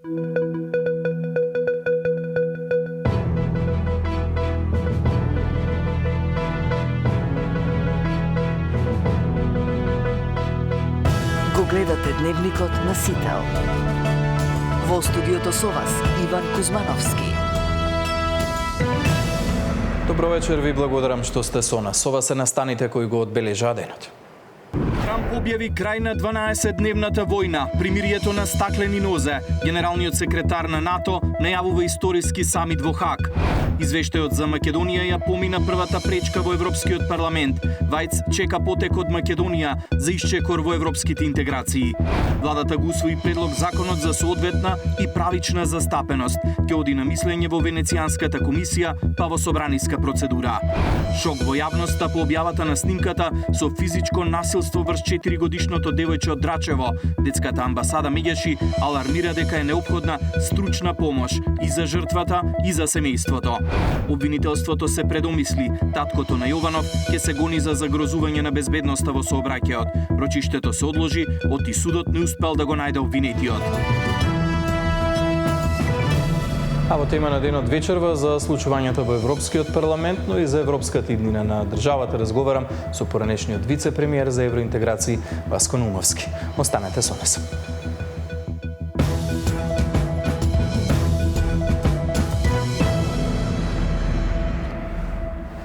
Го гледате Дневникот на Сител. Во студиото со вас Иван Кузмановски. Добро вечер, ви благодарам што сте со нас. Со вас се настаните кои го одбележаа денот. Трамп објави крај на 12-дневната војна, примирието на стаклени нозе. Генералниот секретар на НАТО најавува историски самит во Хаг. Извештајот за Македонија ја помина првата пречка во Европскиот парламент. Вајц чека потек од Македонија за исчекор во европските интеграции. Владата го усвои предлог законот за соодветна и правична застапеност. Ќе оди на мислење во Венецијанската комисија, па во собраниска процедура. Шок во јавноста по објавата на снимката со физичко насилство врз 4-годишното девојче од Драчево. Детската амбасада меѓаши алармира дека е неопходна стручна помош и за жртвата и за семејството. Обвинителството се предомисли. Таткото на Јованов ќе се гони за загрозување на безбедноста во сообраќајот. Рочиштето се одложи, оти судот не успел да го најде обвинетиот. А во тема на денот вечерва за случувањето во Европскиот парламент, но и за европската иднина на државата разговарам со поранешниот вице-премиер за евроинтеграции Васко Наумовски. Останете со нас.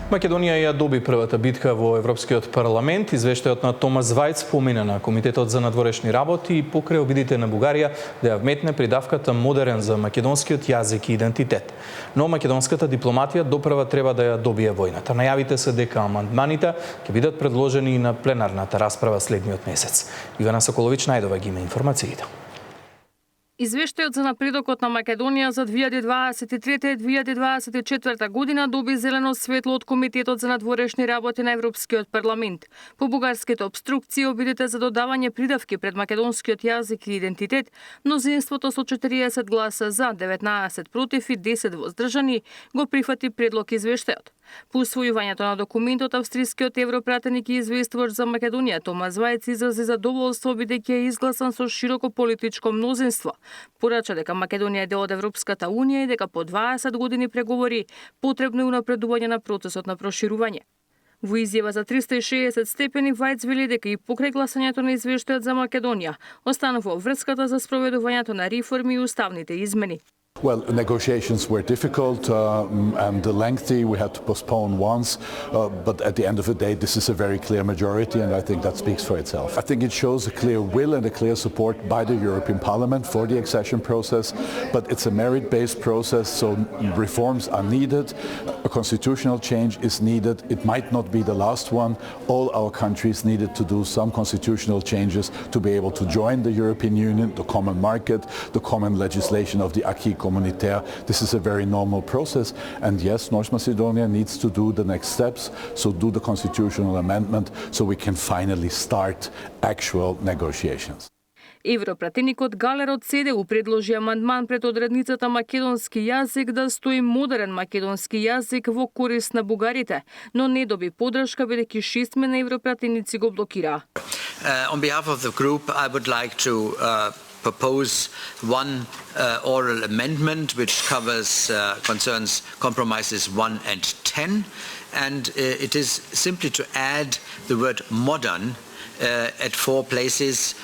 Македонија ја доби првата битка во Европскиот парламент. Извештајот на Томас Вајц помина на Комитетот за надворешни работи и покрај обидите на Бугарија да ја вметне придавката модерен за македонскиот јазик и идентитет. Но македонската дипломатија допрва треба да ја добие војната. Најавите се дека амандманите ќе бидат предложени и на пленарната расправа следниот месец. Ивана Соколович најдова ги има информациите. Извештајот за напредокот на Македонија за 2023-2024 година доби зелено светло од Комитетот за надворешни работи на Европскиот парламент. По бугарските обструкции, обидите за додавање придавки пред македонскиот јазик и идентитет, мнозинството со 40 гласа за, 19 против и 10 воздржани го прифати предлог извештајот. По усвојувањето на документот, австрискиот европратеник и известувач за Македонија Томас Вајц изрази задоволство бидејќи е изгласан со широко политичко мнозинство. Порача дека Македонија е дел од Европската унија и дека по 20 години преговори потребно е унапредување на процесот на проширување. Во изјава за 360 степени Вајц вели дека и покрај гласањето на извештајот за Македонија останува врската за спроведувањето на реформи и уставните измени. Well, negotiations were difficult and lengthy. We had to postpone once, but at the end of the day, this is a very clear majority, and I think that speaks for itself. I think it shows a clear will and a clear support by the European Parliament for the accession process, but it's a merit-based process, so reforms are needed. A constitutional change is needed. It might not be the last one. All our countries needed to do some constitutional changes to be able to join the European Union, the common market, the common legislation of the acquis communautaire. This is a very normal process, and yes, North Macedonia needs to do the next steps, so do the constitutional amendment so we can finally start actual negotiations. Европратеникот Галер од СДУ предложи амандман пред одредницата македонски јазик да стои модерен македонски јазик во корист на бугарите, но не доби поддршка бидејќи 6 европратеници го блокираа. On behalf of the group, I would like to propose one oral amendment which concerns compromises 1 and 10, and it is simply to add the word modern at 4 places,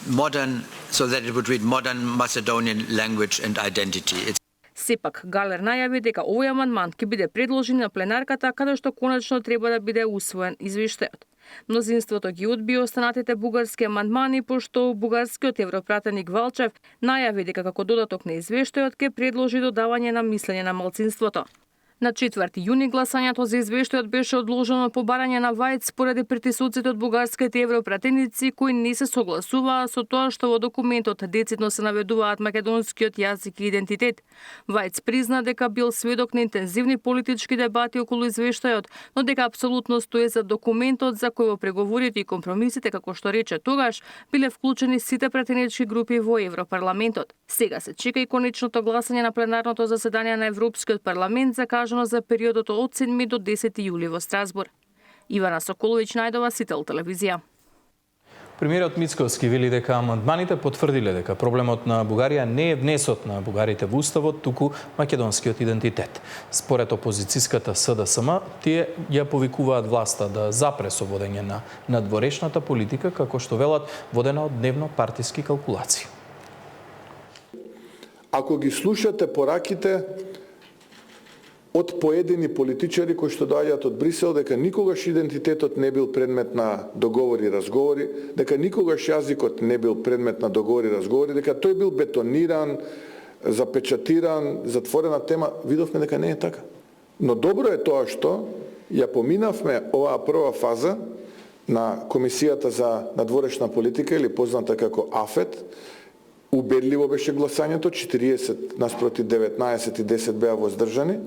modern, so that it would read modern Macedonian language and identity. Сепак, Галер најави дека овој амандман ќе биде предложен на пленарката, каде што конечно треба да биде усвоен извештајот. Мнозинството ги одби останатите бугарски амандмани, пошто бугарскиот европратеник Валчев најави дека како додаток на извештајот ќе предложи додавање на мислење на малцинството. На 4 јуни гласањето за извештајот беше одложено по барање на Вајц поради притисоците од бугарските европратеници кои не се согласуваа со тоа што во документот децидно се наведуваат македонскиот јазик и идентитет. Вајц призна дека бил сведок на интензивни политички дебати околу извештајот, но дека апсолутно стои за документот за кој во преговорите и компромисите, како што рече тогаш, биле вклучени сите пратенички групи во Европарламентот. Сега се чека и конечното гласање на пленарното заседание на Европскиот парламент за периодот од 7 до 10 јули во Страсбург. Ивана Соколович најдова, Сител телевизија. Премиерот Мицкоски вели дека амандманите потврдиле дека проблемот на Бугарија не е внесот на бугарите во уставот, туку македонскиот идентитет. Според опозицијската СДСМ, тие ја повикуваат власта да запре со водење на надворешната политика, како што велат водена од дневно партиски калкулации. Ако ги слушате пораките од поедини политичари кои што доаѓаат од Брисел, дека никогаш идентитетот не бил предмет на договори и разговори, дека никогаш јазикот не бил предмет на договори и разговори, дека тој бил бетониран, запечатиран, затворена тема, видовме дека не е така. Но добро е тоа што ја поминавме оваа прва фаза на Комисијата за надворешна политика или позната како АФЕТ. Убедливо беше гласањето, 40 наспроти 19 и 10 беа воздржани.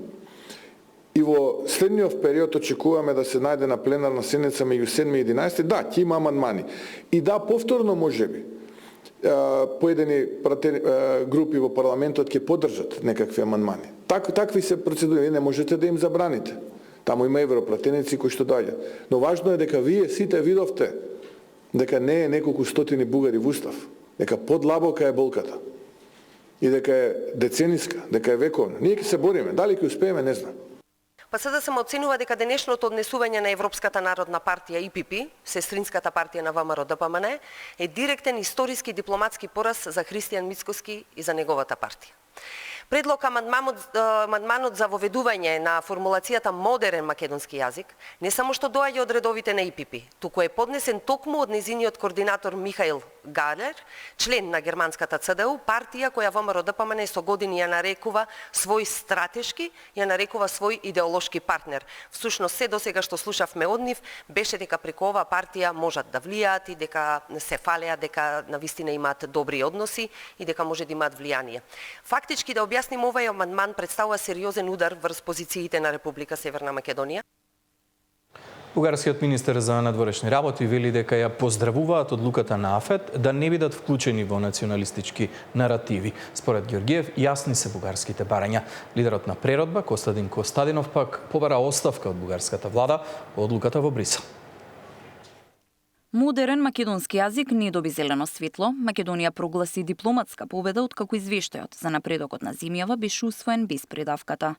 И во следниот период очекуваме да се најде на пленарна седница меѓу 7 и 11. Да, ќе има амандмани. И да, повторно можеби поедини групи во парламентот ќе поддржат некакви амандмани. Такви се процедури, не можете да им забраните. Таму има европратеници кои што доаѓаат. Но важно е дека вие сите видовте дека не е неколку стотини бугари во устав, дека подлабока е болката и дека е децениска, дека е вековна. Ние ќе се бориме, дали ќе успееме, не знам. Па сега се оценува дека денешното однесување на Европската народна партија ИПП, сестринската партија на ВМРО ДПМН, е директен историски дипломатски пораз за Христијан Мицкоски и за неговата партија. Предлог амандманот за воведување на формулацијата модерен македонски јазик не само што доаѓа од редовите на ИПП, туку е поднесен токму од незиниот координатор Михаил Галер, член на германската ЦДУ, партија која ВМРО ДПМН со години ја нарекува свој стратешки, ја нарекува свој идеолошки партнер. Всушност се досега што слушавме од нив беше дека преку оваа партија можат да влијаат и дека се фалеа, дека навистина имаат добри односи и дека може да имаат влијание. Фактички да објасним, овој амандман представува сериозен удар врз позициите на Република Северна Македонија. Бугарскиот министер за надворешни работи вели дека ја поздравуваат одлуката на АФЕТ да не бидат вклучени во националистички наративи. Според Ѓорѓиев, јасни се бугарските барања. Лидерот на преродба, Костадин Костадинов, пак побара оставка од бугарската влада по одлуката во Брисел. Модерен македонски јазик не доби зелено светло. Македонија прогласи дипломатска победа откако извештајот за напредокот на земјава беше усвоен без придавката.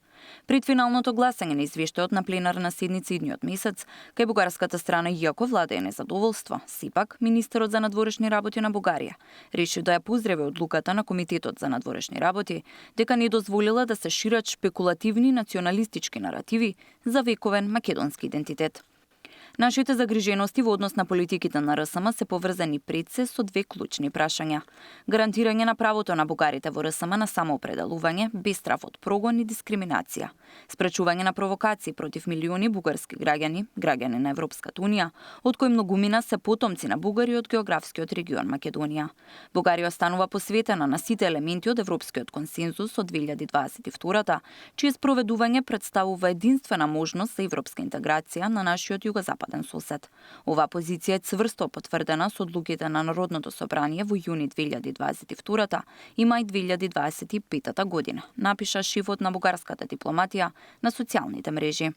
Пред финалното гласање на извештајот на пленарна седница идниот месец, кај бугарската страна иако владее незадоволство, сепак министерот за надворешни работи на Бугарија реши да ја поздрави одлуката на Комитетот за надворешни работи дека не дозволила да се шират шпекулативни националистички наративи за вековен македонски идентитет. Нашите загрижености во однос на политиките на РСМ се поврзани пред се со две клучни прашања. Гарантирање на правото на бугарите во РСМ на самоопределување без страф од прогон и дискриминација. Спречување на провокации против милиони бугарски граѓани на Европската унија, од кои многумина се потомци на бугари од географскиот регион Македонија. Бугарија останува посветена на сите елементи од Европскиот консензус од 2022, чие спроведување представува единствена можност за европска интеграција на нашиот југозападен сосед. Оваа позиција е цврсто потврдена со одлуките на Народното собрание во јуни 2022 и мај 2025 година, напиша шефот на бугарската дипломатија на социјалните мрежи.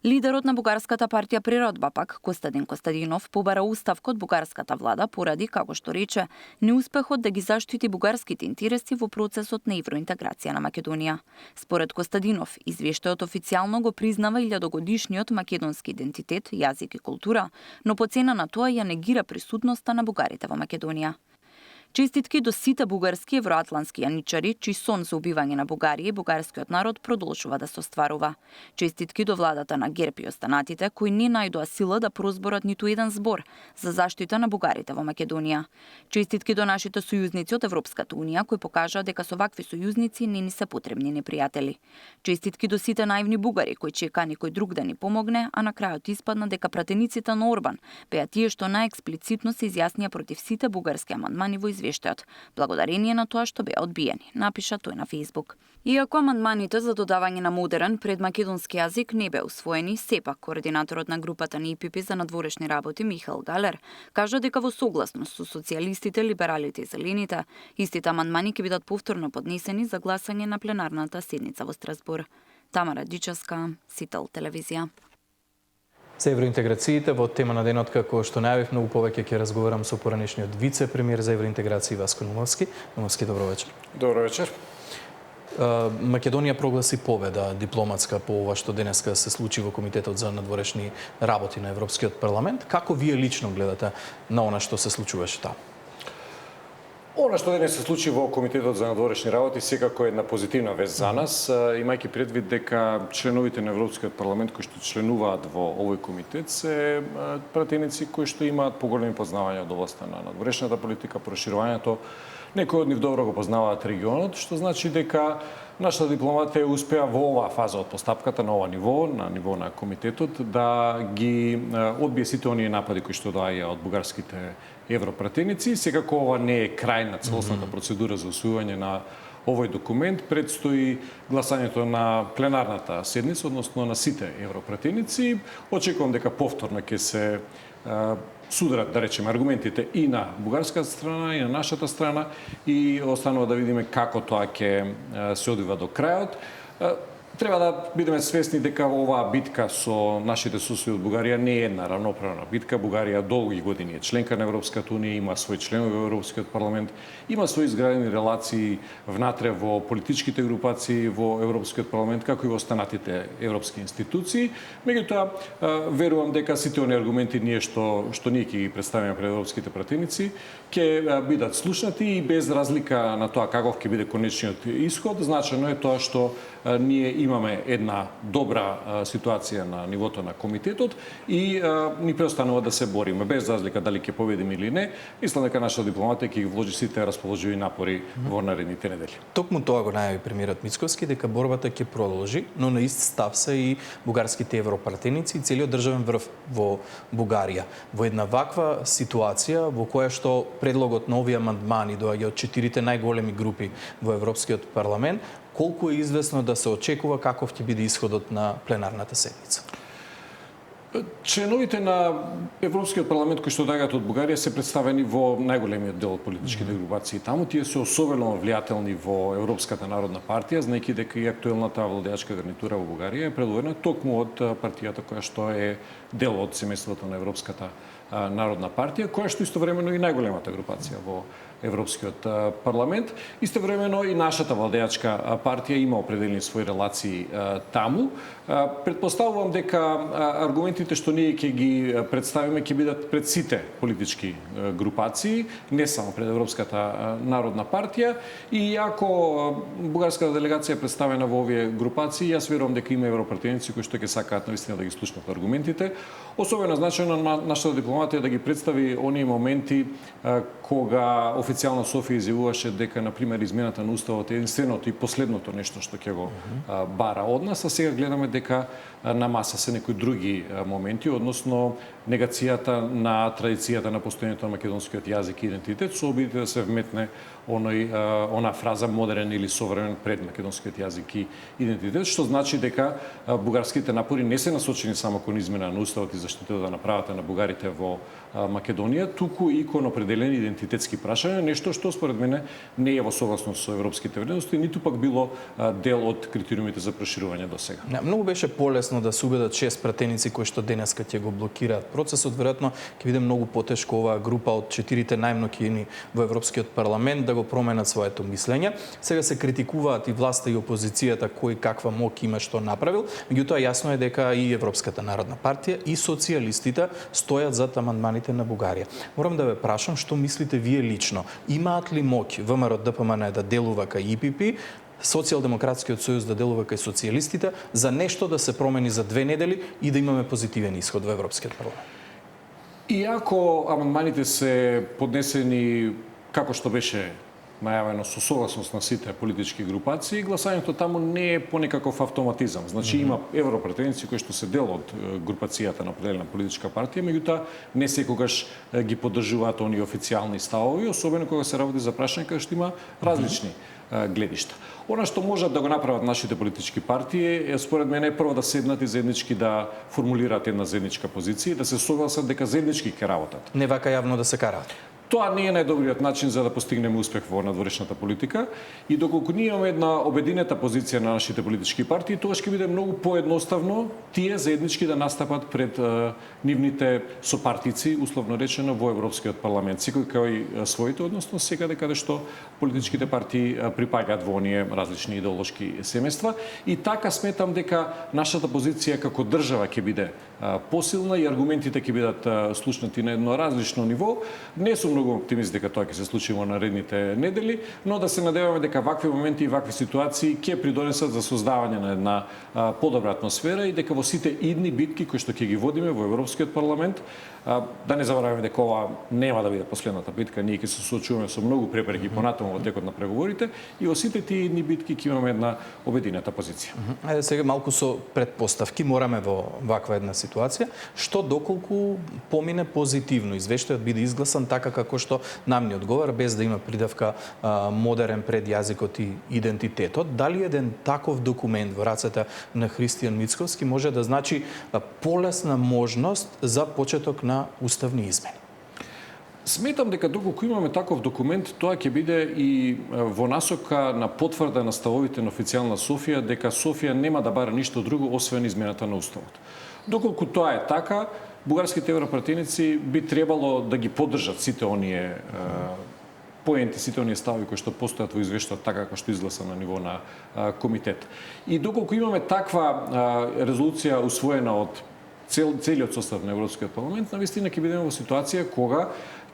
Лидерот на бугарската партија Природба пак, Костадин Костадинов, побара оставка од бугарската влада поради, како што рече, неуспехот да ги заштити бугарските интереси во процесот на евроинтеграција на Македонија. Според Костадинов, извештајот официјално го признава 1000-годишниот македонски идентитет, јазик и култура, но по цена на тоа ја негира присутноста на бугарите во Македонија. Честитки до сите бугарски евроатлантски јаничари, чиј сон за убивање на Бугарија и бугарскиот народ продолжува да се остварува. Честитки до владата на ГЕРБ и останатите, кои не најдоа сила да прозборат ниту еден збор за заштита на бугарите во Македонија. Честитки до нашите сојузници од Европската унија, кои покажаа дека со вакви сојузници не ни се потребни непријатели. Честитки до сите наивни бугари кои чека некој друг да ни помогне, а на крајот испадна дека пратениците на Орбан беа тие што најексплицитно се изјаснија против сите бугарски амандмани во извештајот, благодарение на тоа што беа одбиени, напиша тој на Facebook. Иако амандманите за додавање на модерен предмакедонски јазик не беа усвоени, сепак координаторот на групата на ИПП за надворешни работи Михаил Галер кажа дека во согласност со социјалистите, либералите и зелените, истите амандмани ќе бидат повторно поднесени за гласање на пленарната седница во Страсбур. Тамара Дичевска, Сител телевизија. За евроинтеграциите во тема на денот, како што најавив, многу повеќе ќе разговарам со поранешниот вице-премиер за евроинтеграција Васко Нумовски. Нумовски, добро вечер. Добро вечер. Македонија прогласи победа дипломатска по ова што денеска се случи во Комитетот за надворешни работи на Европскиот парламент. Како вие лично гледате на она што се случуваше таму? Она што денес се случи во Комитетот за надворешни работи секако е една позитивна вест за нас, имајќи предвид дека членовите на Европскиот парламент кои што членуваат во овој комитет се пратеници кои што имаат поголеми познавања од областта на надворешната политика, проширувањето. Некои од нив добро го познаваат регионот, што значи дека нашата дипломатија успеа во оваа фаза од постапката на ова ниво, на ниво на комитетот, да ги одбие сите оние напади кои што доаѓа од бугарските европратеници. Секако ова не е крај на целосната процедура за усвојување на овој документ. Предстои гласањето на пленарната седница, односно на сите европратеници. Очекувам дека повторно ќе се судрат, да речеме, аргументите и на бугарската страна, и на нашата страна, и останува да видиме како тоа ќе се одвива до крајот. Треба да бидеме свесни дека оваа битка со нашите соседи од Бугарија не е една равноправна битка. Бугарија долги години е членка на Европската унија, има свои членови во Европскиот парламент, има свои изградени релации внатре во политичките групации во Европскиот парламент, како и во останатите европски институции. Меѓутоа, верувам дека сите оние аргументи што ние ќе ги представиме пред европските пратеници ќе бидат слушнати и без разлика на тоа каков ќе биде конечниот исход. Значено е тоа што ние имаме една добра ситуација на нивото на комитетот и ни преостанува да се бориме без разлика дали ќе победиме или не. Мислам дека нашата дипломатија ќе ги вложи сите расположиви напори во наредните недели. Токму тоа го најави премиерот Мицковски дека борбата ќе продолжи, но на ист став се и бугарските европратеници и целиот државен врв во Бугарија. Во една ваква ситуација во која што предлогот на овие амандмани доаѓа од 4 најголеми групи во Европскиот парламент, колку е известно да се очекува каков ќе биде исходот на пленарната седница? Членовите на Европскиот парламент кои што доаѓаат од Бугарија се представени во најголемиот дел од политичките групации таму. Тие се особено влијателни во Европската народна партија, знаејќи дека и актуелната владеачка гарнитура во Бугарија е предводена токму од партијата која што е дел од семејството на Европската народна партија, која што истовремено и најголемата групација во Европскиот парламент. Истовремено и нашата владеачка партија има определени своји релации таму. Предпоставувам дека аргументите што ние ќе ги представиме ќе бидат пред сите политички групации, не само пред Европската народна партија. И ако бугарската делегација е представена во овие групации, јас верувам дека има европратеници кои што ќе сакаат навистина да ги слушнат аргументите. Особено значено на нашата дипломатија да ги представи оние моменти кога официјално Софија изјавуваше дека, например, измената на Уставот е единственото и последното нешто што ќе го бара од нас, а сега гледаме дека на маса се некои други моменти, односно негацијата на традицијата на постојањето на македонскиот јазик и идентитет, со обидите да се вметне она фраза модерен или современ пред македонскиот јазик и идентитет, што значи дека бугарските напори не се насочени само кон измена на Уставот и заштитата на правата на бугарите во Македонија, туку и кон определени идентитетски прашања, нешто што според мене не е во согласност со европските вредности, ниту пак било дел од критериумите за проширување до сега. Многу беше полесно да се убедат 6 пратеници кои што денеска ќе го блокираат процесот, веројатно ќе биде многу потешко оваа група од 4 најмнокини во Европскиот парламент да го променат своето мислење. Сега се критикуваат и власта и опозицијата кој каква моќ има што направил, меѓутоа јасно е дека и Европската народна партија и социјалистите стојат зад амандманите на Бугарија. Морам да ве прашам што мислите вие лично. Имаат ли моќ ВМРО ДПМН да делува кај ИПП, Социјалдемократскиот сојуз да делува кај социјалистите за нешто да се промени за 2 недели и да имаме позитивен исход во Европскиот парламент? Иако амандманите се поднесени како што беше најавено со согласност на сите политички групации, гласањето таму не е по некаков автоматизам. Значи има европратеници кои што се дел од групацијата на определена политичка партија, меѓутоа не секогаш ги поддржуваат оние официјални ставови, особено кога се работи за прашања каде што има различни гледишта. Она што можат да го направат нашите политички партии е според мене прво да седнат и заеднички да формулираат една заедничка позиција и да се согласат дека заеднички ќе работат. Не вака јавно да се караат. Тоа не е најдобриот начин за да постигнеме успех во надворешната политика и доколку ние имаме една обединета позиција на нашите политички партии, тоа ќе биде многу поедноставно тие заеднички да настапат пред нивните сопартици, условно речено, во Европскиот парламент. Секој кај своите, односно секаде каде што политичките партии припаѓаат во оние различни идеолошки семејства. И така сметам дека нашата позиција како држава ќе биде посилна и аргументите ќе бидат слушнати на едно различно ниво. Не сум многу оптимист дека тоа ќе се случи во наредните недели, но да се надеваме дека вакви моменти и вакви ситуации ќе придонесат за создавање на една подобра атмосфера и дека во сите идни битки кои што ќе ги водиме во Европскиот парламент, да не забораваме дека ова нема да биде последната битка, ние ќе се соочуваме со многу препреки понатаму во текот на преговорите и во сите тие идни битки ќе имаме една обединета позиција. Ајде сега малку со предпоставки мораме во ваква една ситуација, што доколку помине позитивно, извештајот биде изгласан така како што нам ни одговара, без да има придавка модерен пред јазикот и идентитетот, дали еден таков документ во рацете на Христијан Мицковски може да значи полесна можност за почеток на уставни измени? Сметам дека доколку имаме таков документ, тоа ќе биде и во насока на потврда на ставовите на официјална Софија дека Софија нема да бара ништо друго освен измената на уставот. Доколку тоа е така, бугарските европратеници би требало да ги поддржат сите оние поенти, сите оние ставови кои што постојат во извештајот така како што изгласа на ниво на комитет. И доколку имаме таква резолуција усвоена од целиот состав на Европскиот парламент, навистина ќе бидеме во ситуација кога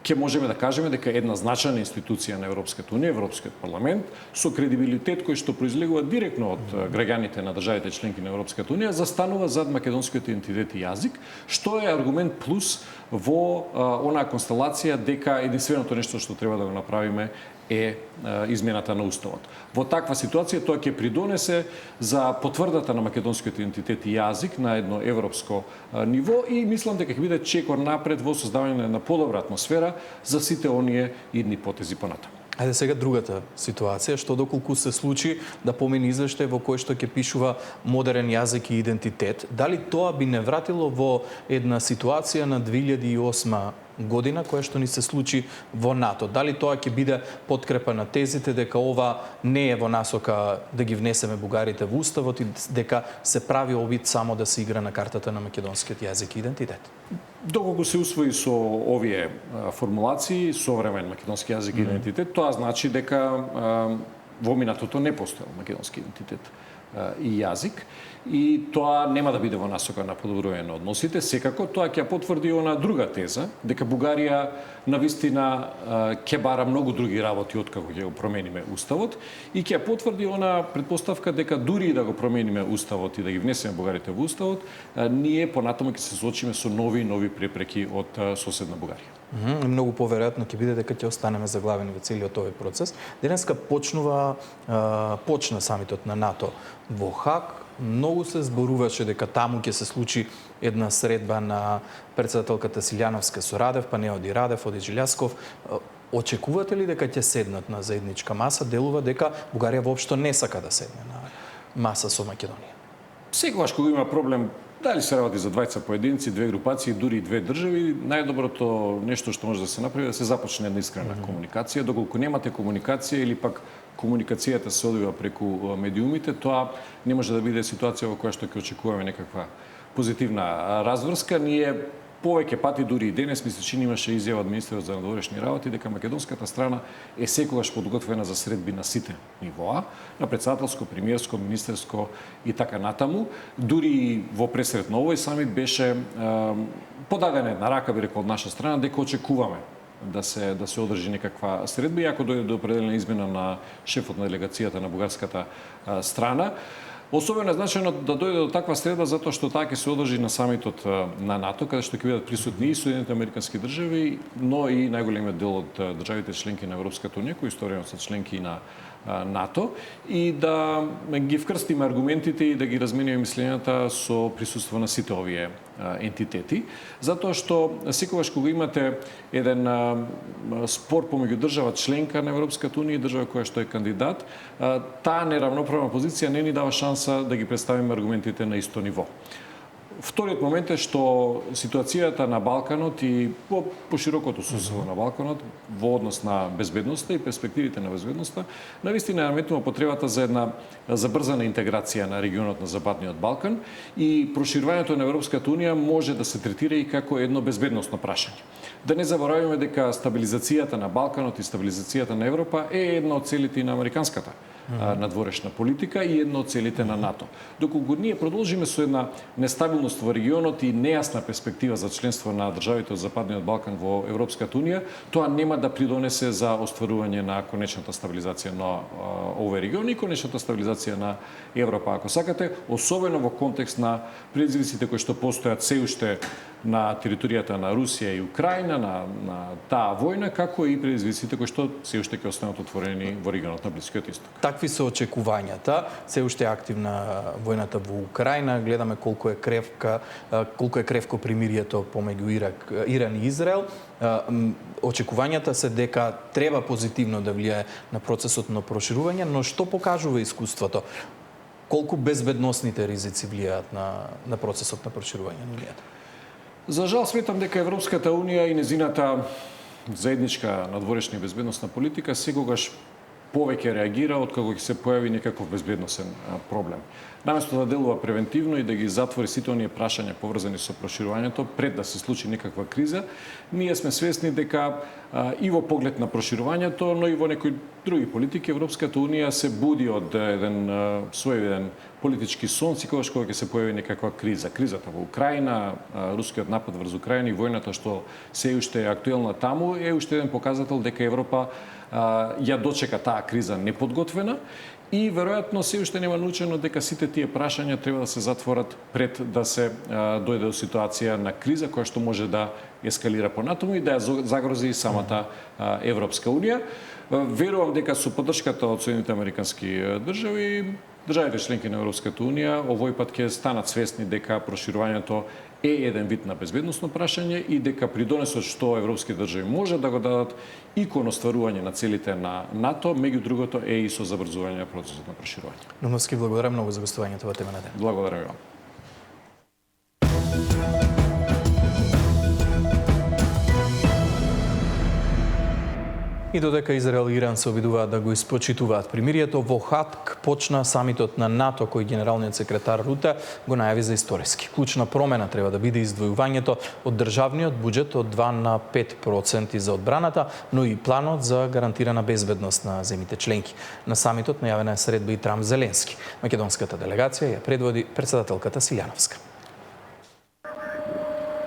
ќе можеме да кажеме дека една значајна институција на Европската унија, Европскиот парламент, со кредибилитет кој што произлегува директно од граѓаните на државите членки на Европската унија, застанува зад македонскиот идентитет и јазик, што е аргумент плюс во онаа констелација дека единственото нешто што треба да го направиме е измената на уставот. Во таква ситуација тоа ќе придонесе за потврдата на македонскиот идентитет и јазик на едно европско ниво и мислам дека ќе биде чекор напред во создавање на подобра атмосфера за сите оние идни потези понатаму. Ајде сега другата ситуација, што доколку се случи да помине извештај во кој што ќе пишува модерен јазик и идентитет, дали тоа би не вратило во една ситуација на 2008 година која што ни се случи во НАТО? Дали тоа ќе биде подкрепа на тезите дека ова не е во насока да ги внесеме бугарите во уставот и дека се прави обид само да се игра на картата на македонскиот јазик и идентитет? Доколку се усвои со овие формулации, современ македонски јазик и идентитет, тоа значи дека во минатото не постоел македонски идентитет и јазик и тоа нема да биде во насока на подобрување на односите. Секако тоа ќе потврди она друга теза дека Бугарија навистина ќе бара многу други работи откако ќе го промениме уставот и ќе потврди она претпоставка дека дури и да го промениме уставот и да ги внесеме бугарите во уставот, ние понатаму ќе се соочиме со нови препреки од соседна Бугарија. Многу поверојатно ќе биде дека ќе останеме заглавени во целиот овој процес. Денеска почна самитот на НАТО во Хаг. Многу се зборуваше дека таму ќе се случи една средба на претседателката Силјановска со Радев, па не оди Радев, оди Жилјасков. Очекувате ли дека ќе седнат на заедничка маса? Делува дека Бугарија воопшто не сака да седне на маса со Македонија. Секогаш кога има проблем, дали се работи за двајца поединци, две групации, дури и две држави, најдоброто нешто што може да се направи е да се започне една искрена комуникација. Доколку немате комуникација или пак комуникацијата се одвива преку медиумите, тоа не може да биде ситуација во која што ќе очекуваме некаква позитивна разврска. Ние повеќе пати, дури и денес, ми се чини имаше изјава од министерот за надворешни работи дека македонската страна е секогаш подготвена за средби на сите нивоа, на претседателско, премиерско, министерско и така натаму. Дури во пресред на овој самит беше подадена една рака, би рекол, од наша страна дека очекуваме да се одржи некаква средба, и ако дојде до определена измена на шефот на делегацијата на бугарската страна. Особено е значајно да дојде до таква средба затоа што таа ќе се одржи на самитот на НАТО, каде што ќе бидат присутни и Соединените американски држави, но и најголемиот дел од државите членки на Европската унија, кои историјано се членки на НАТО, и да ги вкрстиме аргументите и да ги размениме мислењата со присуство на сите овие ентитети, затоа што секогаш кога имате еден спор помеѓу држава членка на Европската унија и држава која што е кандидат, таа неравноправна позиција не ни дава шанса да ги представиме аргументите на исто ниво. Вториот момент е што ситуацијата на Балканот и по широкото суседство на Балканот во однос на безбедноста и перспективите на безбедноста навистина наметнува потребата за една забрзана интеграција на регионот на Западниот Балкан и проширувањето на Европската унија може да се третира и како едно безбедносно прашање. Да не забораваме дека стабилизацијата на Балканот и стабилизацијата на Европа е една од целите и на американската надворешна политика и една од целите на НАТО. Доколку ние продолжиме со една нестабилност во регионот и нејасна перспектива за членство на државите од Западниот Балкан во Европската унија, тоа нема да придонесе за остварување на конечната стабилизација на овој регион и конечната стабилизација на Европа, ако сакате, особено во контекст на предизвиците кои што постојат се уште на територијата на Русија и Украина, на таа војна, како и предизвиците кои што се уште ќе останат отворени во регионот на Блискиот Исток. Такви се очекувањата, се уште активна војната во Украина, гледаме колку е кревко примирието помеѓу Иран и Израел. Очекувањата се дека треба позитивно да влијае на процесот на проширување, но што покажува искуството? Колку безбедносните ризици влијаат на процесот на проширување на унијата? За жал сметам дека Европската унија и незината заедничка надворешна и безбедносна политика секогаш повеќе реагира откако ќе се појави некаков безбедносен проблем. Наместо да делува превентивно и да ги затвори сите оние прашања поврзани со проширувањето пред да се случи некаква криза, ние сме свесни дека и во поглед на проширувањето, но и во некои други политики Европската унија се буди од еден своевиден политички сон секогаш кога ќе се појави некаква криза. Кризата во Украина, рускиот напад врз Украина и војната што се уште е актуелна таму е уште еден показател дека Европа ја дочека таа криза неподготвена и веројатно се уште нема научено дека сите тие прашања треба да се затворат пред да се дојде до ситуација на криза која што може да ескалира понатаму и да ја загрози самата Европска унија. Верувам дека со поддршката од Соединетите американски држави, државите членки на Европската унија овој пат ќе станат свесни дека проширувањето е еден вид на безбедносно прашање и дека придонесот што европски држави може да го дадат и кон остварување на целите на НАТО, меѓу другото е и со забрзување на процесот на проширување. Номовски, благодарам многу за гостувањето во тема на ден. Благодарам ви вам. И додека Израел и Иран се обидуваат да го испочитуваат примирието, во Хаг почна самитот на НАТО кој генералниот секретар Руте го најави за историски. Клучна промена треба да биде издвојувањето од државниот буџет од 2 на 5% за одбраната, но и планот за гарантирана безбедност на земите членки. На самитот најавена е средба и Трамп Зеленски. Македонската делегација ја предводи претседателката Силјановска.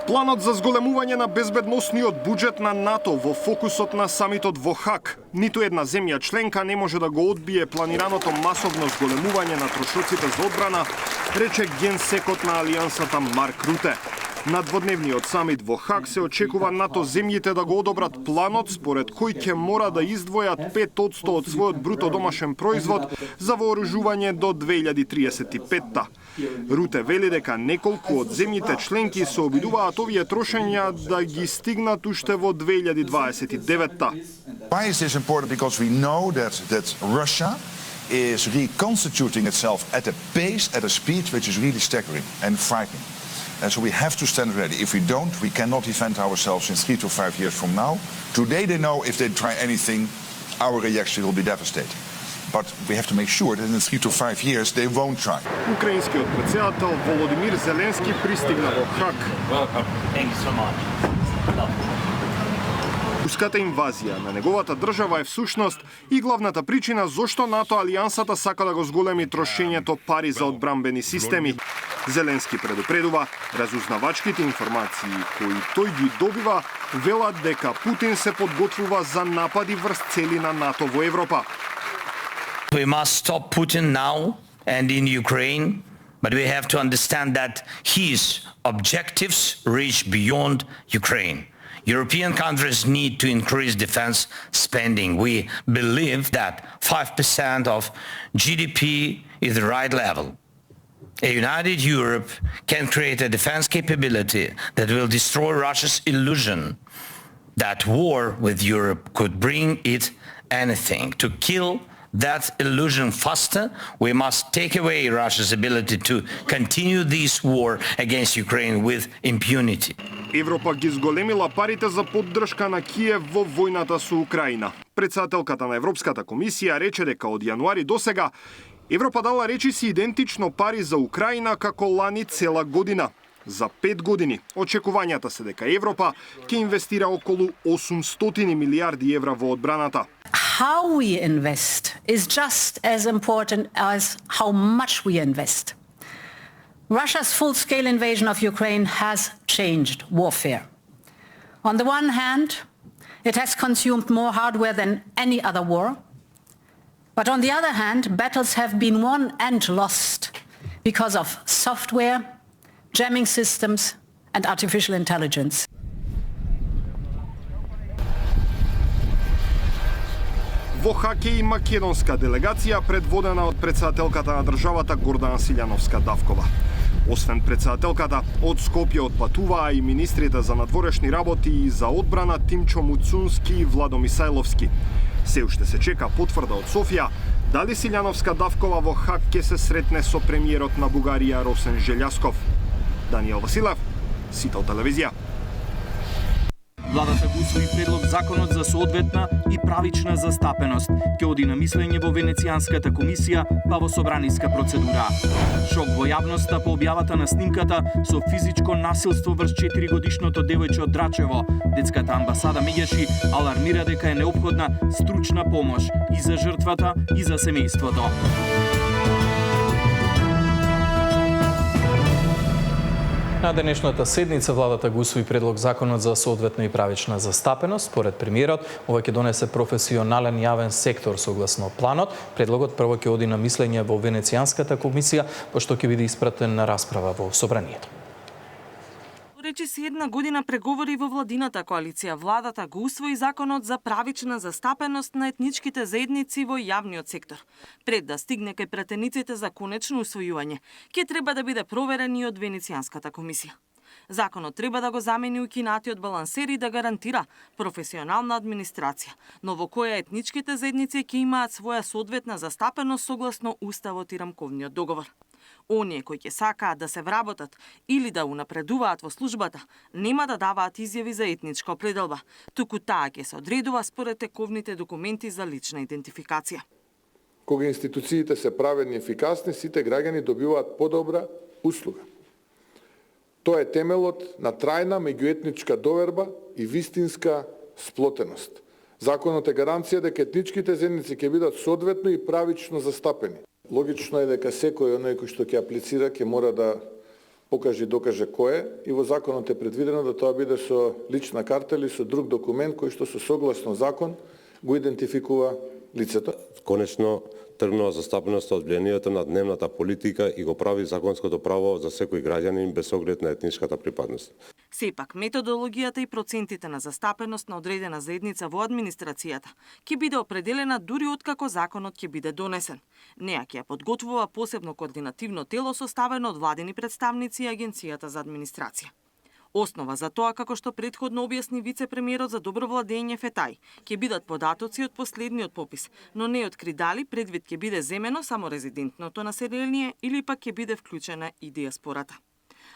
Планот за зголемување на безбедносниот буџет на НАТО во фокусот на самитот во Хаг. Ниту една земја членка не може да го одбие планираното масовно зголемување на трошоците за одбрана, рече генсекот на Алијансата Марк Руте. На дводневниот самит во Хаг се очекува НАТО земјите да го одобрат планот според кој ќе мора да издвојат 5% од својот бруто домашен производ за вооружување до 2035-та. Руте вели дека неколку од земјите членки се обидуваат овие трошења да ги стигнат уште во 2029-та. Why is this important? Because we know that Russia is reconstituting itself at a pace, at a speed which is really staggering and frightening. And so we have to stand ready. If we don't, we cannot defend ourselves in 3 to 5 years from now. Today they know if they try anything, our reaction will be devastating. But we have to make sure that in 3 to 5 years they won't try. Украинскиот претседател Володимир Зеленски пристигна во Хаг. Руската инвазија на неговата држава е всушност и главната причина зошто НАТО алијансата сака да го зголеми трошењето пари за одбранбени системи. Зеленски предупредува, разузнавачките информации кои тој ги добива велат дека Путин се подготвува за напади врз цели на НАТО во Европа. We must stop Putin now and in Ukraine, but we have to understand that his objectives reach beyond Ukraine. European countries need to increase defense spending. We believe that 5% of GDP is the right level. A united Europe can create a defense capability that will destroy Russia's illusion that war with Europe could bring it anything, to kill that illusion faster, we must take away Russia's ability to continue this war against Ukraine with impunity. Европа ги зголемила парите за поддршка на Киев во војната со Украина. Председателката на Европската комисија рече дека од јануари до сега Европа дала речиси идентично пари за Украина како лани цела година. За 5 години очекувањата се дека Европа ќе инвестира околу 800 милиарди евра во одбраната. How we invest is just as important as how much we invest. Russia's full-scale invasion of Ukraine has changed warfare. On the one hand, it has consumed more hardware than any other war. But on the other hand, battles have been won and lost because of software, jamming systems, and artificial intelligence. Во хаке и македонска делегација предводена од председателката на државата Гордана Силјановска-Давкова. Освен председателката, од Скопје отпатуваа и министрите за надворешни работи и за одбрана Тимчо Муцунски и Владо Мисајловски. Се уште се чека потврда од Софија дали Силјановска-Давкова во Хаг ќе се сретне со премиерот на Бугарија Росен Желјасков. Даниел Василев, Сител телевизија. Владата го усвои предлог законот за соодветна и правична застапеност. Ќе оди на мислење во Венецијанската комисија, па во собраниска процедура. Шок во јавноста по објавата на снимката со физичко насилство врз 4-годишното девојче од Драчево. Детската амбасада Меѓаши алармира дека е неопходна стручна помош и за жртвата и за семејството. На денешната седница владата го усвои предлог законот за соодветна и правична застапеност. Според премиерот, ова ќе донесе професионален јавен сектор согласно планот. Предлогот прво ќе оди на мислење во Венецијанската комисија, пошто ќе биде испратен на расправа во собранието. Речиси една година преговори во владината коалиција, владата го усвои законот за правична застапеност на етничките заедници во јавниот сектор. Пред да стигне кај пратениците за конечно усвојување, ќе треба да биде проверен и од Венецијанската комисија. Законот треба да го замени укинатиот балансер и да гарантира професионална администрација, но во која етничките заедници ќе имаат своја соодветна застапеност согласно Уставот и рамковниот договор. Оние кои ќе сакаат да се вработат или да унапредуваат во службата, нема да даваат изјави за етничка определба, туку таа ќе се одредува според тековните документи за лична идентификација. Кога институциите се праведни и ефикасни, сите граѓани добиваат подобра услуга. Тоа е темелот на трајна меѓуетничка доверба и вистинска сплотеност. Законот е гаранција дека етничките заедници ќе бидат соодветно и правично застапени. Логично е дека секој оној кој што ќе аплицира ќе мора да покаже и докаже кој е, и во законот е предвидено да тоа биде со лична карта или со друг документ кој што со согласно закон го идентификува лицето. Конечно тргнува застапеноста од влијанието на дневната политика и го прави законското право за секој граѓанин без оглед на етничката припадност. Сепак, методологијата и процентите на застапеност на одредена заедница во администрацијата ќе биде определена дури откако законот ќе биде донесен. Неа ќе ја подготвува посебно координативно тело составено од владени представници и Агенцијата за администрација. Основа за тоа, како што претходно објасни вице-премиерот за добро владење Фетај, ќе бидат податоци од последниот попис, но не откри дали предвид ќе биде земено само резидентното население или пак ќе биде вклучена и диаспората.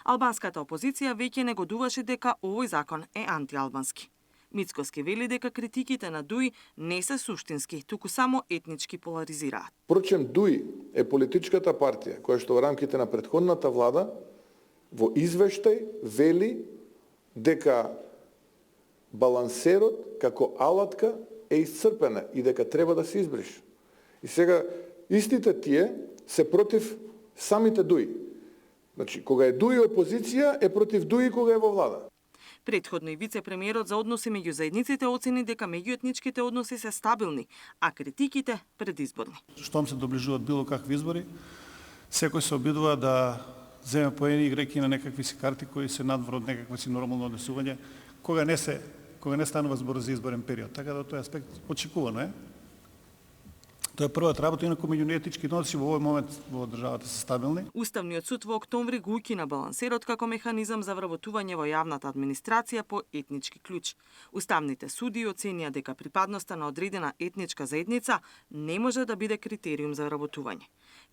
Албанската опозиција веќе негодуваше дека овој закон е антиалбански. Мицкоски вели дека критиките на ДУИ не се суштински, туку само етнички поларизираат. Впрочем, ДУИ е политичката партија која што во рамките на претходната влада во извештај вели дека балансерот како алатка е исцрпена и дека треба да се избрише. И сега истите тие се против самите ДУИ. Значи, кога е ДУИ опозиција, е против ДУИ кога е во влада. Претходно и вице-премиерот за односи меѓу заедниците оцени дека меѓуетничките односи се стабилни, а критиките предизборни. Штом се доближуваат било какви избори, секој се обидува да земе поени играјќи на некакви си карти кои се надвор од некакво си нормално однесување, кога не станува збор за изборен период. Така да тој аспект очекувано е. Тоа е првата работа, инаку меѓунетнички односи во овој момент во државата се стабилни. Уставниот суд во октомври го укина балансерот како механизам за вработување во јавната администрација по етнички клуч. Уставните суди оценија дека припадноста на одредена етничка заедница не може да биде критериум за вработување.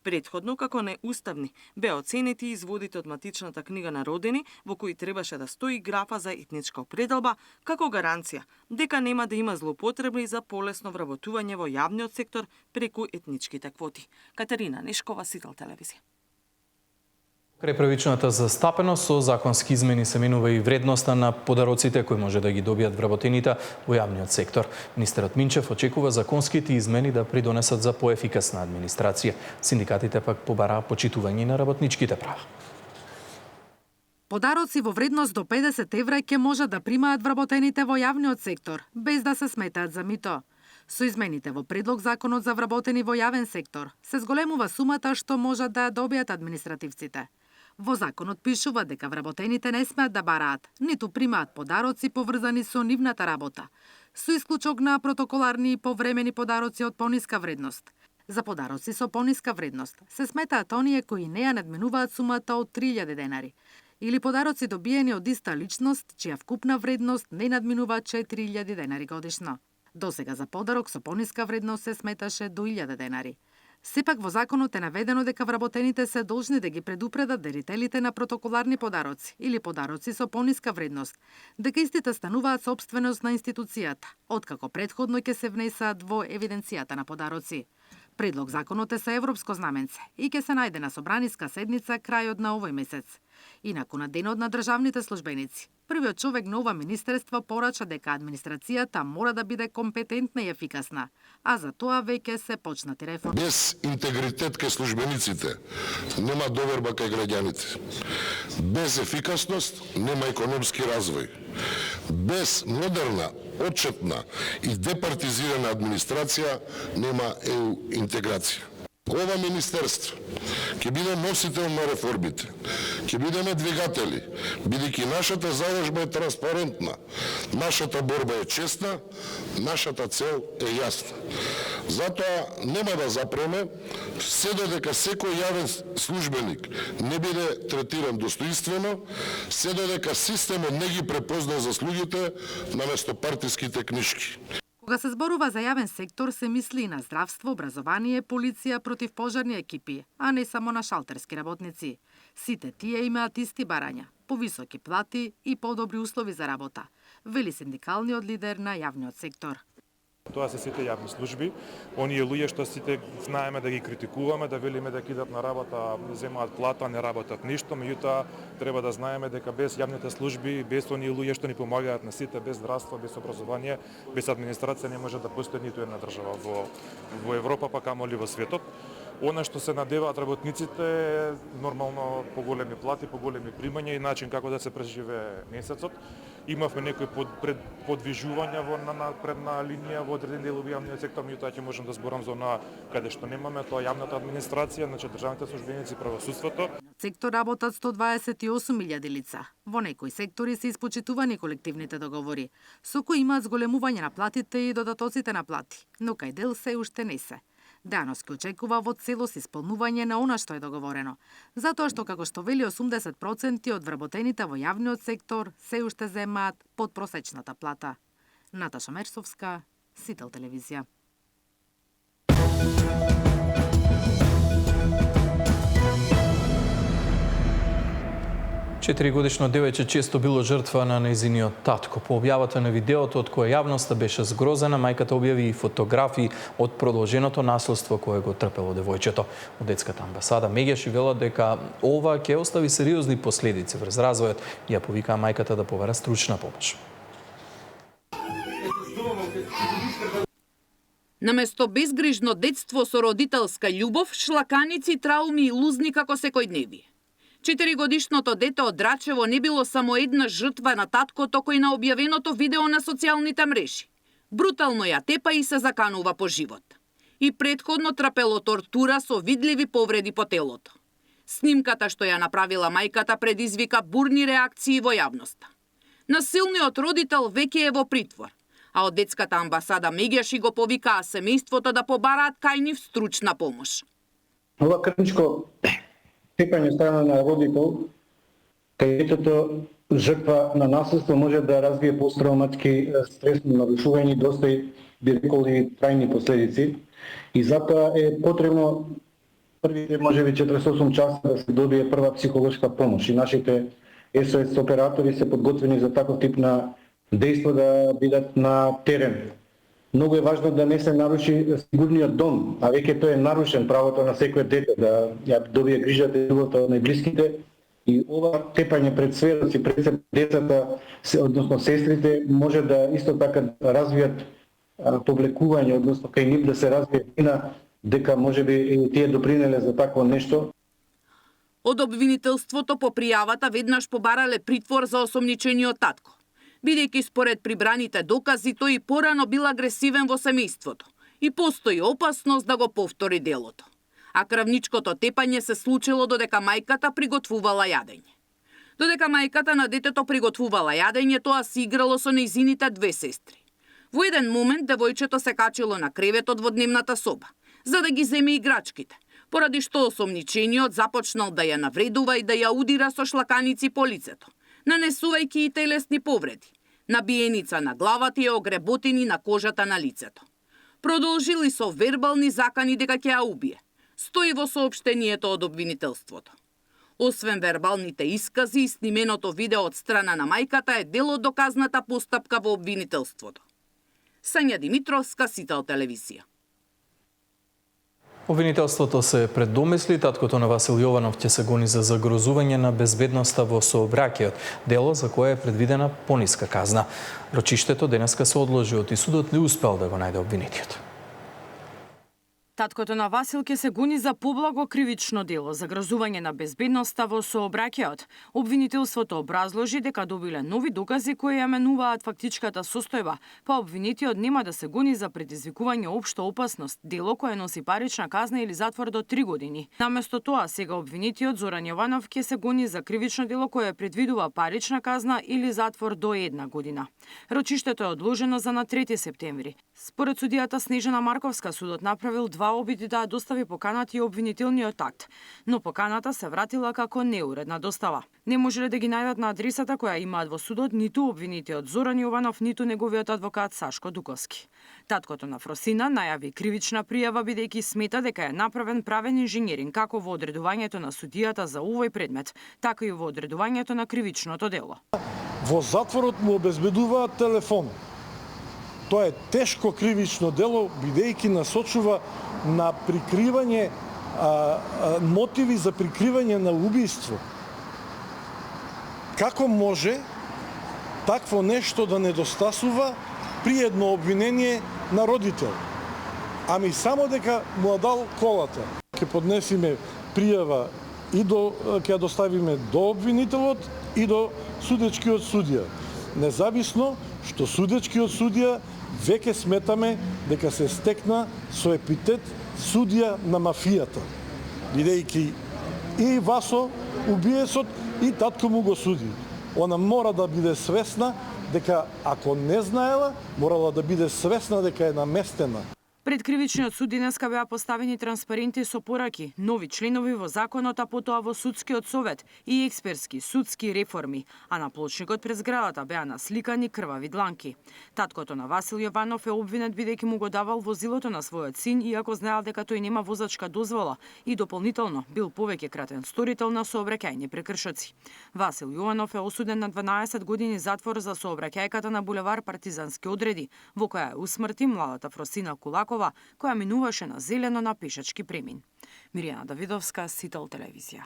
Претходно, како неуставни, беа оценети изводите од матичната книга на родени, во кои требаше да стои графа за етничка определба, како гаранција дека нема да има злоупотреби за полесно вработување во јавниот сектор преку етничките квоти. Катерина Нешкова, Сител телевизија. Крај првичната застапеност со законски измени се менува и вредноста на подароците кои може да ги добијат вработените во јавниот сектор. Министерот Минчев очекува законските измени да придонесат за поефикасна администрација. Синдикатите пак побараа почитување на работничките права. Подароци во вредност до 50 евра ќе можат да примаат вработените во јавниот сектор, без да се сметаат за мито. Со измените во предлог законот за вработени во јавен сектор се зголемува сумата што можат да добијат административците. Во законот пишува дека вработените не смеат да бараат, ниту примаат подароци поврзани со нивната работа, со исклучок на протоколарни и повремени подароци од пониска вредност. За подароци со пониска вредност се сметаат оние кои не ја надминуваат сумата од 3000 денари, или подароци добиени од иста личност, чија вкупна вредност не надминува 4000 денари годишно. Досега за подарок со пониска вредност се сметаше до 1000 денари. Сепак во законот е наведено дека вработените се должни да ги предупредат дарителите на протоколарни подароци или подароци со пониска вредност, дека истите стануваат сопственост на институцијата, откако претходно ќе се внесаат во евиденцијата на подароци. Предлог законот е со европско знаменце и ќе се најде на собраниска седница крајот на овој месец. Инаку на денот на државните службеници, првиот човек на ова министерство порача дека администрацијата мора да биде компетентна и ефикасна, а за тоа веќе се почнати реформи. Без интегритет кај службениците нема доверба кај граѓаните. Без ефикасност нема економски развој. Без модерна, отчетна и департизирана администрација нема ЕУ интеграција. Ова министерство ќе биде носител на реформите, ќе бидеме двигатели, бидејќи нашата заложба е транспарентна, нашата борба е честна, нашата цел е јасна. Затоа нема да запреме, се додека секој јавен службеник не биде третиран достоинствено, се додека системот не ги препозна заслугите наместо партиските книшки. Кога се зборува за јавен сектор, се мисли и на здравство, образование, полиција, противпожарни екипи, а не само на шалтерски работници. Сите тие имаат исти барања, повисоки плати и подобри услови за работа, вели синдикалниот лидер на јавниот сектор. Тоа се сите јавни служби, оние луѓе што сите знаеме да ги критикуваме, да велиме дека идат на работа, земаат плата, не работат ништо, меѓутоа треба да знаеме дека без јавните служби, без оние луѓе што ни помагаат на сите, без здравство, без образование, без администрација не може да постои ниту една држава во Европа, па камоли во светот. Она што се надеваат работниците е нормално поголеми плати, поголеми примања и начин како да се преживее месецот. Имавме некои подвижувања на предна линија во одредени делови јавниот сектор, меѓутоа ќе можам да зборам за онаа каде што немаме, тоа јавната администрација, значи државните службеници, правосудството. Сектор работат 128.000 лица. Во некои сектори се испочитувани колективните договори, со кои имаат зголемување на платите и додатоците на плати, но кај дел се уште не се. Денос ке очекува во целост исполнување на она што е договорено, затоа што, како што вели 80% од вработените во јавниот сектор се уште земаат под просечната плата. Наташа Мерсовска, Сител телевизија. Четиригодишно девојче често било жртва на нејзиниот татко. По објавата на видеото од кое јавноста беше згрозена, мајката објави и фотографии од продолженото насилство кое го трпело девојчето. Од детската амбасада меѓаш вела дека ова ќе остави сериозни последици врз развојот и ја повикаа мајката да побара стручна помош. Наместо безгрижно детство со родителска љубов, шлаканици, трауми и лузни како секојдневие. 4-годишното дете од Рачево не било само една жртва на таткото кој на објавеното видео на социјалните мрежи. Брутално ја тепа и се заканува по живот. И претходно трпело тортура со видливи повреди по телото. Снимката што ја направила мајката предизвика бурни реакции во јавноста. Насилниот родител веќе е во притвор, А од детската амбасада меѓаш го повикаа семејството да побараат кај нив стручна помош. Ова крвничко тепање страна на родител, кај детето жртва на насилство може да развие посттравматски стресно нарушување и доста, би рекол, и трајни последици. И затоа е потребно првите можеби 48 часа да се добие прва психолошка помош. И нашите СОС оператори се подготвени за таков тип на дејство да бидат на терен. Многу е важно да не се наруши сигурниот дом, а веќе тој е нарушен, правото на секој дете да ја добие грижата и љубовта од најблиските. И ова тепање пред сведоци, пред децата, односно сестрите, може да исто така развијат повлекување, односно кај нив да се развие вина дека можеби тие допринеле за такво нешто. Од обвинителството по пријавата веднаш побарале притвор за осомничениот татко. Бидејќи според прибраните докази тој и порано бил агресивен во семејството и постои опасност да го повтори делото. А крвничкото тепање се случило додека мајката приготвувала јадење. Додека мајката на детето приготвувала јадење, тоа се играло со нејзините две сестри. Во еден момент девојчето се качило на креветот во дневната соба, за да ги земе играчките, поради што осомничениот започнал да ја навредува и да ја удира со шлаканици по лицето, нанесувајќи и телесни повреди, набиеница на главата и огреботини на кожата на лицето. Продолжили со вербални закани дека ќе ја убие, стои во соопштението од обвинителството. Освен вербалните искази и снименото видео од страна на мајката е дел од доказната постапка во обвинителството. Сања Димитровска, Сител телевизија. Обвинителството се преддомисли, таткото на Васил Јованов ќе се гони за загрозување на безбедноста во сообраќајот, дело за кое е предвидена пониска казна. Рочиштето денеска се одложи и судот не успел да го најде обвинетиот. Таткото на Васил ќе се гони за поблаго кривично дело за загрозување на безбедноста во сообраќајот. Обвинителството образложи дека добиле нови докази кои ја менуваат фактичката состојба, па обвинетиот нема да се гони за предизвикување општа опасност, дело кое носи парична казна или затвор до 3 години. Наместо тоа, сега обвинетиот Зоран Јованов ќе се гони за кривично дело кое предвидува парична казна или затвор до 1 година. Рочиштето е одложено за на 3 септември. Според судијата Снежана Марковска, судот направил 2 обиди да ја достави поканата и обвинителниот акт, но поканата се вратила како неуредна достава. Не можеле да ги најдат на адресата која имаат во судот ниту обвинитиот Зоран Јованов, ниту неговиот адвокат Сашко Дуковски. Таткото на Фросина најави кривична пријава бидејќи смета дека е направен правен инженеринг како во одредувањето на судијата за овој предмет, така и во одредувањето на кривичното дело. Во затворот му обезбедуваат телефон. Тоа е тешко кривично дело, бидејќи насочува на прикривање, мотиви за прикривање на убиство. Како може такво нешто да недостасува при едно обвинение на родител? Ами само дека му дал колата. Ќе поднесиме пријава и ќе ја доставиме до обвинителот и до судечкиот судија. Независно што судечкиот судија веќе сметаме дека се стекна со епитет судија на мафијата, бидејќи и Васо, убиецот, и татко му го суди. Она мора да биде свесна дека ако не знаела, морала да биде свесна дека е наместена. Пред кривичниот суд денеска беа поставени транспаренти со пораки, нови членови во законот, а потоа во судскиот совет и експертски судски реформи, а на плочникот пред зградата беа насликани крвави дланки. Таткото на Васил Јованов е обвинет бидејќи му го давал возилото на својот син, иако знаел дека тој нема возачка дозвола и дополнително бил повеќе кратен сторител на сообраќајни прекршоци. Васил Јованов е осуден на 12 години затвор за сообраќајката на булевар Партизански одреди, во која усмрти младата Фросина Кулакова, која минуваше на зелено на пешачки премин. Миријана Давидовска, Сител телевизија.